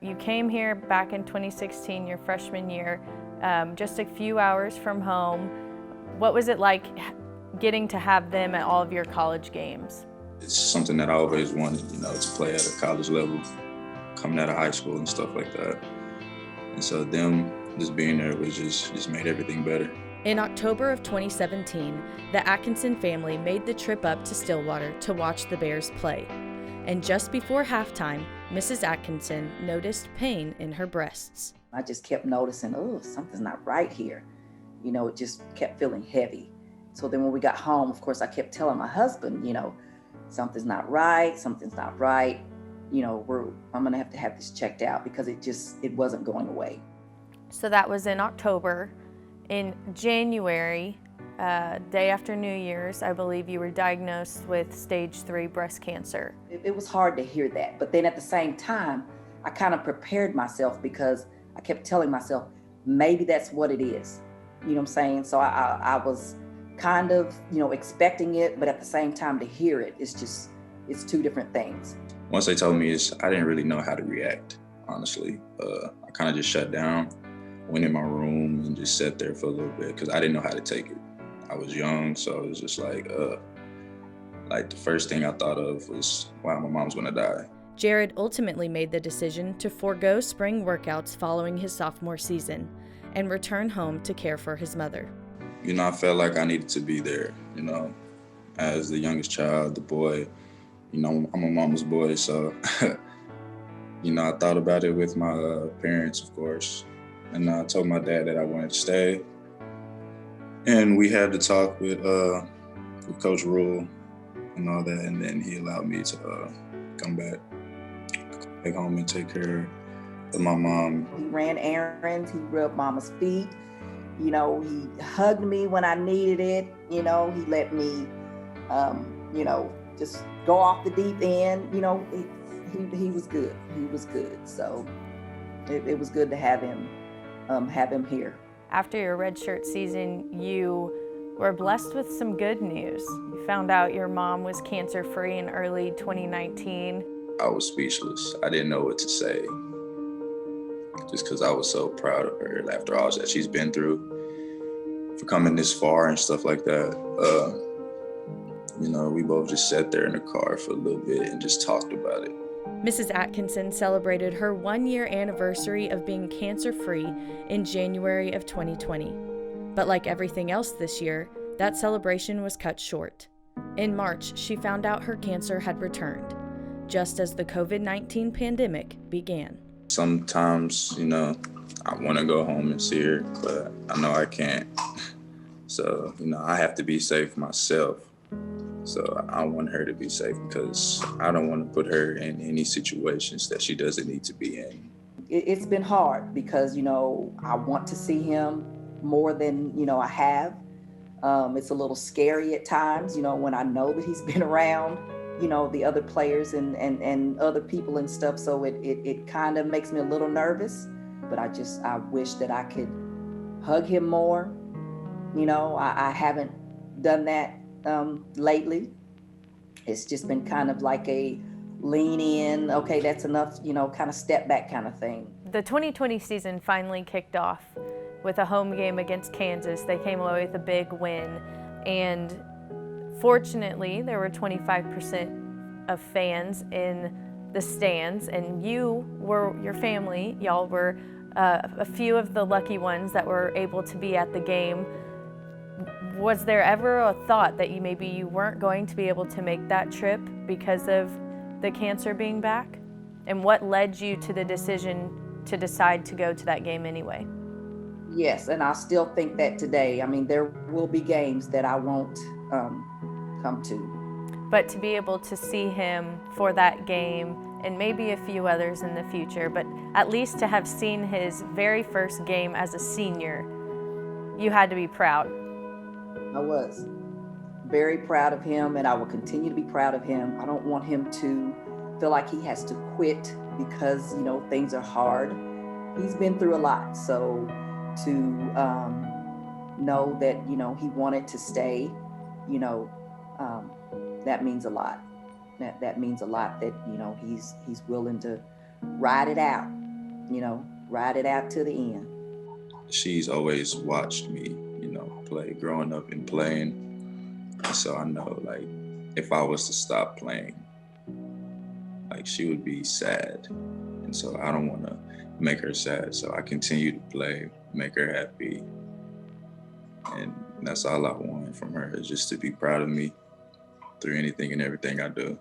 You came here back in 2016, your freshman year, just a few hours from home. What was it like getting to have them at all of your college games? It's something that I always wanted, to play at a college level, coming out of high school and stuff like that. And so them just being there was just made everything better. In October of 2017, the Atkinson family made the trip up to Stillwater to watch the Bears play. And just before halftime, Mrs. Atkinson noticed pain in her breasts. I just kept noticing, oh, something's not right here. It just kept feeling heavy. So then when we got home, of course, I kept telling my husband, something's not right, I'm gonna have to have this checked out because it wasn't going away. So that was in October. In January, day after New Year's, I believe you were diagnosed with stage 3 breast cancer. It was hard to hear that, but then at the same time, I kind of prepared myself because I kept telling myself, maybe that's what it is. You know what I'm saying? So I was kind of, expecting it, but at the same time to hear it, it's two different things. Once they told me I didn't really know how to react, honestly. I kind of just shut down, went in my room and just sat there for a little bit because I didn't know how to take it. I was young, so it was just like the first thing I thought of was, wow, my mom's gonna die. Jared ultimately made the decision to forego spring workouts following his sophomore season and return home to care for his mother. I felt like I needed to be there, as the youngest child, the boy. I'm a mama's boy, so, I thought about it with my parents, of course. And I told my dad that I wanted to stay. And we had to talk with Coach Rule and all that, and then he allowed me to come back home and take care of my mom. He ran errands, he rubbed mama's feet, he hugged me when I needed it, he let me, just go off the deep end, he was good, So it was good to have him here. After your redshirt season, you were blessed with some good news. You found out your mom was cancer-free in early 2019. I was speechless. I didn't know what to say, just because I was so proud of her after all that she's been through, for coming this far and stuff like that. We both just sat there in the car for a little bit and just talked about it. Mrs. Atkinson celebrated her 1-year anniversary of being cancer-free in January of 2020. But like everything else this year, that celebration was cut short. In March, she found out her cancer had returned, just as the COVID-19 pandemic began. Sometimes, I want to go home and see her, but I know I can't. So, I have to be safe myself. So I want her to be safe because I don't want to put her in any situations that she doesn't need to be in. It's been hard because, I want to see him more than, I have. It's a little scary at times, when I know that he's been around, the other players and other people and stuff. So it kind of makes me a little nervous, but I wish that I could hug him more. I haven't done that lately. It's just been kind of like a lean in, okay, that's enough, kind of step back kind of thing. The 2020 season finally kicked off with a home game against Kansas. They came away with a big win, and fortunately there were 25% of fans in the stands, and your family, y'all were a few of the lucky ones that were able to be at the game. Was there ever a thought that maybe you weren't going to be able to make that trip because of the cancer being back? And what led you to the decision to decide to go to that game anyway? Yes, and I still think that today. I mean, there will be games that I won't come to. But to be able to see him for that game, and maybe a few others in the future, but at least to have seen his very first game as a senior, you had to be proud. I was very proud of him, and I will continue to be proud of him. I don't want him to feel like he has to quit because, things are hard. He's been through a lot. So to know that, he wanted to stay, that means a lot. That means a lot that, he's willing to ride it out, ride it out to the end. She's always watched me, play growing up and playing. So I know, like, if I was to stop playing, like, she would be sad. And so I don't want to make her sad. So I continue to play, make her happy. And that's all I want from her, is just to be proud of me through anything and everything I do.